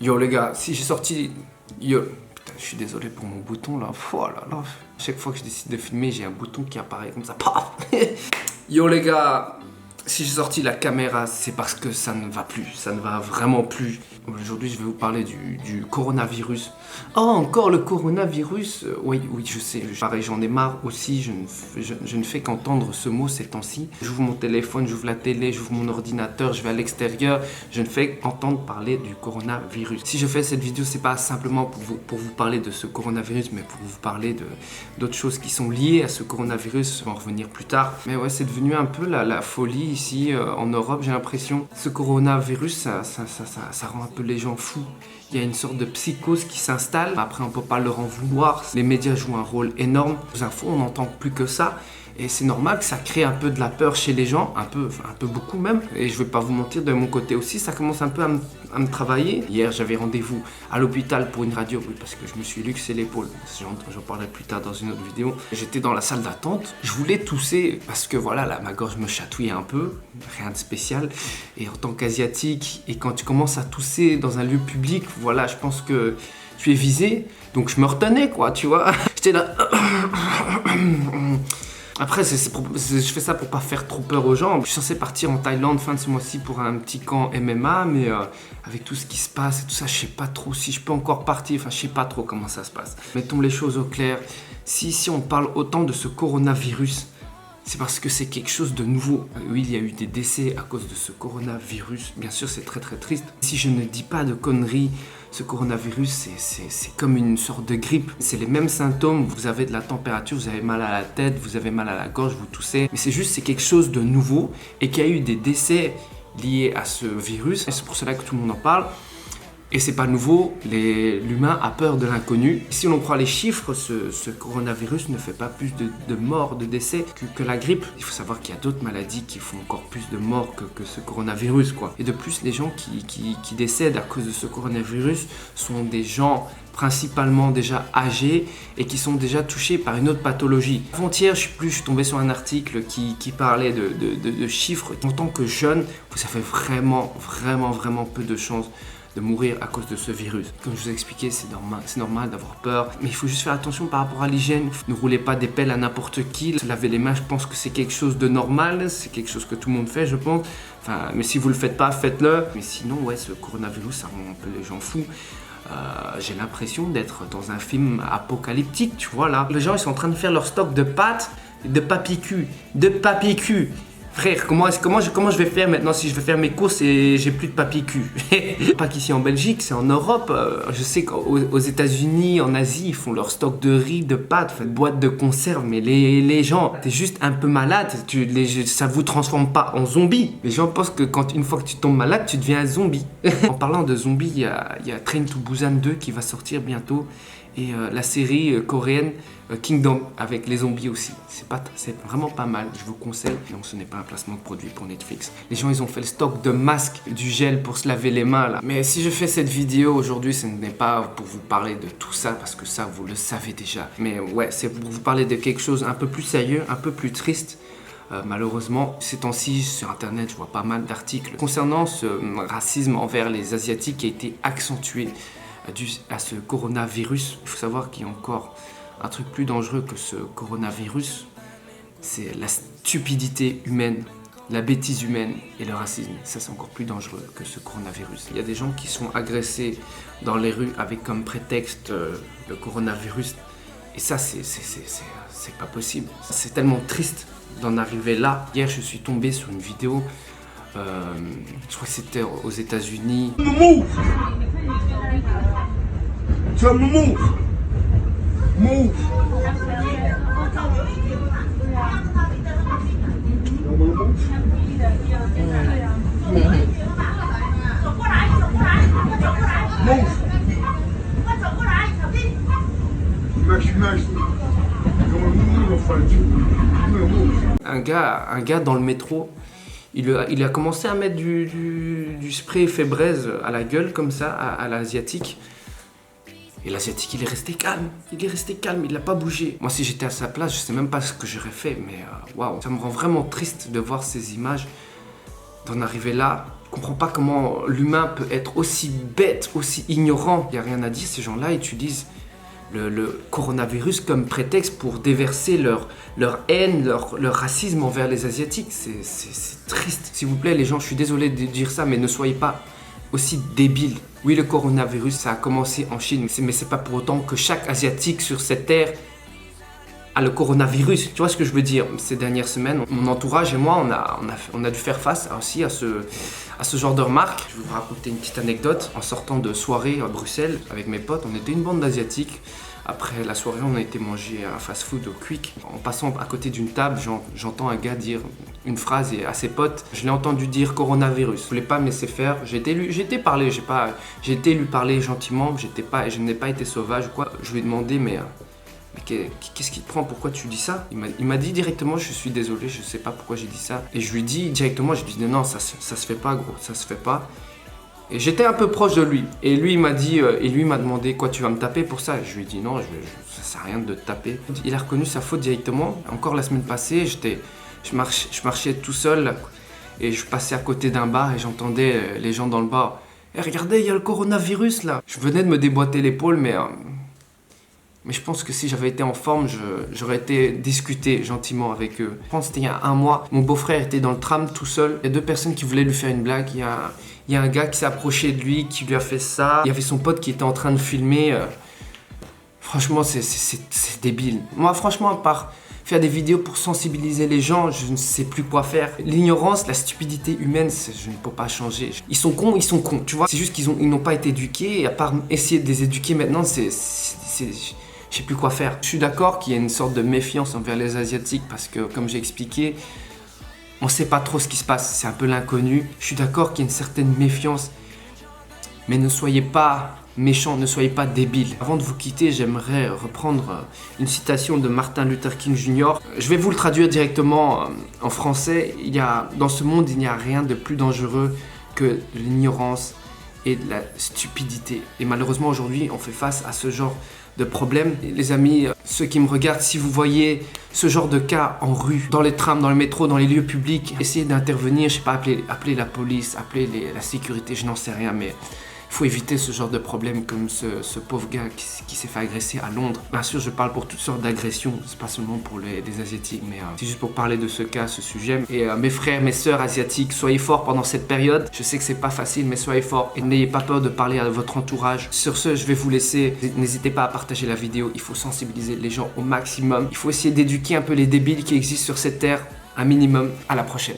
Yo les gars, si j'ai sorti... Yo... Putain, je suis désolé pour mon bouton là. Oh là là. Chaque fois que je décide de filmer, j'ai un bouton qui apparaît comme ça. Paf. Yo les gars, si j'ai sorti la caméra, c'est parce que ça ne va plus. Ça ne va vraiment plus. Aujourd'hui, je vais vous parler du coronavirus. Oh, encore le coronavirus. Oui, je sais. Pareil, j'en ai marre aussi. Je ne fais qu'entendre ce mot ces temps-ci. J'ouvre mon téléphone, j'ouvre la télé, j'ouvre mon ordinateur, je vais à l'extérieur. Je ne fais qu'entendre parler du coronavirus. Si je fais cette vidéo, c'est pas simplement pour vous parler de ce coronavirus, mais pour vous parler d'autres choses qui sont liées à ce coronavirus. Je vais en revenir plus tard. Mais ouais, c'est devenu un peu la folie ici en Europe, j'ai l'impression. Ce coronavirus, ça rend un peu les gens fous. Il y a une sorte de psychose qui s'installe. Après, on peut pas leur en vouloir. Les médias jouent un rôle énorme. Les infos, on n'entend plus que ça. Et c'est normal que ça crée un peu de la peur chez les gens, un peu beaucoup même. Et je vais pas vous mentir, de mon côté aussi, ça commence un peu à me travailler. Hier, j'avais rendez-vous à l'hôpital pour une radio, oui, parce que je me suis luxé l'épaule. J'en parlerai plus tard dans une autre vidéo. J'étais dans la salle d'attente. Je voulais tousser parce que voilà, là, ma gorge me chatouillait un peu, rien de spécial. Et en tant qu'asiatique, et quand tu commences à tousser dans un lieu public, voilà, je pense que tu es visé. Donc je me retenais, quoi, tu vois. J'étais là. Après, je fais ça pour pas faire trop peur aux gens. Je suis censé partir en Thaïlande fin de ce mois-ci pour un petit camp MMA, mais avec tout ce qui se passe et tout ça, je sais pas trop si je peux encore partir. Enfin, je sais pas trop comment ça se passe. Mettons les choses au clair. Si on parle autant de ce coronavirus, c'est parce que c'est quelque chose de nouveau. Oui, il y a eu des décès à cause de ce coronavirus. Bien sûr, c'est très très triste. Si je ne dis pas de conneries, ce coronavirus, c'est comme une sorte de grippe. C'est les mêmes symptômes. Vous avez de la température, vous avez mal à la tête, vous avez mal à la gorge, vous toussez. Mais c'est quelque chose de nouveau et qu'il y a eu des décès liés à ce virus. Et c'est pour cela que tout le monde en parle. Et c'est pas nouveau, l'humain a peur de l'inconnu. Si l'on croit les chiffres, ce coronavirus ne fait pas plus de morts, de décès que la grippe. Il faut savoir qu'il y a d'autres maladies qui font encore plus de morts que ce coronavirus, quoi. Et de plus, les gens qui décèdent à cause de ce coronavirus sont des gens principalement déjà âgés et qui sont déjà touchés par une autre pathologie. Avant-hier, je suis tombé sur un article qui parlait de chiffres. En tant que jeune, vous avez vraiment peu de chances de mourir à cause de ce virus. Comme je vous ai expliqué, c'est normal d'avoir peur, mais il faut juste faire attention par rapport à l'hygiène. Ne roulez pas des pelles à n'importe qui. Se laver les mains, je pense que c'est quelque chose de normal, c'est quelque chose que tout le monde fait, je pense. Enfin, mais si vous le faites pas, faites-le. Mais sinon, ouais, ce coronavirus, ça rend un peu les gens fous. J'ai l'impression d'être dans un film apocalyptique, tu vois là. Les gens, ils sont en train de faire leur stock de pâtes, de papier cul. Frère, comment je vais faire maintenant si je veux faire mes courses et j'ai plus de papier cul? Pas qu'ici en Belgique, c'est en Europe. Je sais qu'aux États-Unis, en Asie, ils font leur stock de riz, de pâtes, de boîtes de conserve. Mais les gens, t'es juste un peu malade. Ça vous transforme pas en zombie. Les gens pensent que une fois que tu tombes malade, tu deviens un zombie. En parlant de zombies, il y a Train to Busan 2 qui va sortir bientôt. Et la série coréenne Kingdom avec les zombies aussi. C'est vraiment pas mal, je vous conseille. Donc ce n'est pas un placement de produit pour Netflix. Les gens, ils ont fait le stock de masques, du gel pour se laver les mains là. Mais si je fais cette vidéo aujourd'hui, ce n'est pas pour vous parler de tout ça, parce que ça, vous le savez déjà. Mais ouais, c'est pour vous parler de quelque chose un peu plus sérieux, un peu plus triste. Malheureusement, ces temps-ci, sur internet, je vois pas mal d'articles concernant ce racisme envers les Asiatiques qui a été accentué dû à ce coronavirus. Il faut savoir qu'il y a encore un truc plus dangereux que ce coronavirus, c'est la stupidité humaine, la bêtise humaine et le racisme. Ça, c'est encore plus dangereux que ce coronavirus. Il y a des gens qui sont agressés dans les rues avec comme prétexte le coronavirus. Et ça, c'est pas possible. C'est tellement triste d'en arriver là. Hier, je suis tombé sur une vidéo, je crois que c'était aux États-Unis. Tell me move. Move. Un gars dans le métro, il a commencé à mettre du spray effet braise à la gueule comme ça, à l'asiatique. Et l'asiatique, il est resté calme, il n'a pas bougé. Moi, si j'étais à sa place, je sais même pas ce que j'aurais fait, mais waouh, ça me rend vraiment triste de voir ces images, d'en arriver là. Je comprends pas comment l'humain peut être aussi bête, aussi ignorant. Il n'y a rien à dire, ces gens-là utilisent le coronavirus comme prétexte pour déverser leur haine, leur racisme envers les Asiatiques. C'est triste. S'il vous plaît, les gens, je suis désolé de dire ça, mais ne soyez pas aussi débiles. Oui, le coronavirus, ça a commencé en Chine, mais c'est pas pour autant que chaque Asiatique sur cette terre a le coronavirus. Tu vois ce que je veux dire? Ces dernières semaines, mon entourage et moi, on a dû faire face aussi à ce genre de remarques. Je vais vous raconter une petite anecdote. En sortant de soirée à Bruxelles avec mes potes, on était une bande d'Asiatiques. Après la soirée, on a été manger un fast-food au Quick. En passant à côté d'une table, j'entends un gars dire une phrase et à ses potes, je l'ai entendu dire coronavirus. Je voulais pas me laisser faire. J'ai été lui parler gentiment. Je n'ai pas été sauvage ou quoi. Je lui ai demandé, mais qu'est-ce qui te prend? Pourquoi tu dis ça? Il m'a dit directement, je suis désolé, je sais pas pourquoi j'ai dit ça. Et je lui dis directement, je lui dis non, ça se fait pas, gros, ça se fait pas. Et j'étais un peu proche de lui. Et lui, il m'a demandé, quoi, tu vas me taper pour ça? Je lui ai dit non, ça sert à rien de te taper. Il a reconnu sa faute directement. Encore la semaine passée, je marchais tout seul et je passais à côté d'un bar et j'entendais les gens dans le bar. Eh, regardez, il y a le coronavirus là. Je venais de me déboîter l'épaule, mais je pense que si j'avais été en forme, j'aurais été discuter gentiment avec eux. Je pense que c'était il y a un mois. Mon beau-frère était dans le tram tout seul. Il y a deux personnes qui voulaient lui faire une blague. Il y a un gars qui s'est approché de lui, qui lui a fait ça. Il y avait son pote qui était en train de filmer. Franchement, c'est débile. Moi, franchement, à part faire des vidéos pour sensibiliser les gens, je ne sais plus quoi faire. L'ignorance, la stupidité humaine, je ne peux pas changer. Ils sont cons, tu vois. C'est juste qu'ils n'ont pas été éduqués. Et à part essayer de les éduquer maintenant, je sais plus quoi faire. Je suis d'accord qu'il y a une sorte de méfiance envers les Asiatiques parce que, comme j'ai expliqué, on ne sait pas trop ce qui se passe, c'est un peu l'inconnu. Je suis d'accord qu'il y a une certaine méfiance, mais ne soyez pas méchants, ne soyez pas débiles. Avant de vous quitter, j'aimerais reprendre une citation de Martin Luther King Jr. Je vais vous le traduire directement en français. Dans ce monde, il n'y a rien de plus dangereux que l'ignorance et de la stupidité. Et malheureusement, aujourd'hui, on fait face à ce genre de problème. Les amis, ceux qui me regardent, si vous voyez ce genre de cas en rue, dans les trams, dans le métro, dans les lieux publics, essayez d'intervenir, je sais pas, appeler la police, appeler la sécurité, je n'en sais rien, mais il faut éviter ce genre de problème comme ce pauvre gars qui s'est fait agresser à Londres. Bien sûr, je parle pour toutes sortes d'agressions, c'est pas seulement pour les Asiatiques, mais c'est juste pour parler de ce cas, ce sujet. Et mes frères, mes sœurs asiatiques, soyez forts pendant cette période. Je sais que c'est pas facile, mais soyez forts et n'ayez pas peur de parler à votre entourage. Sur ce, je vais vous laisser. N'hésitez pas à partager la vidéo, il faut sensibiliser les gens au maximum. Il faut essayer d'éduquer un peu les débiles qui existent sur cette terre, un minimum. À la prochaine.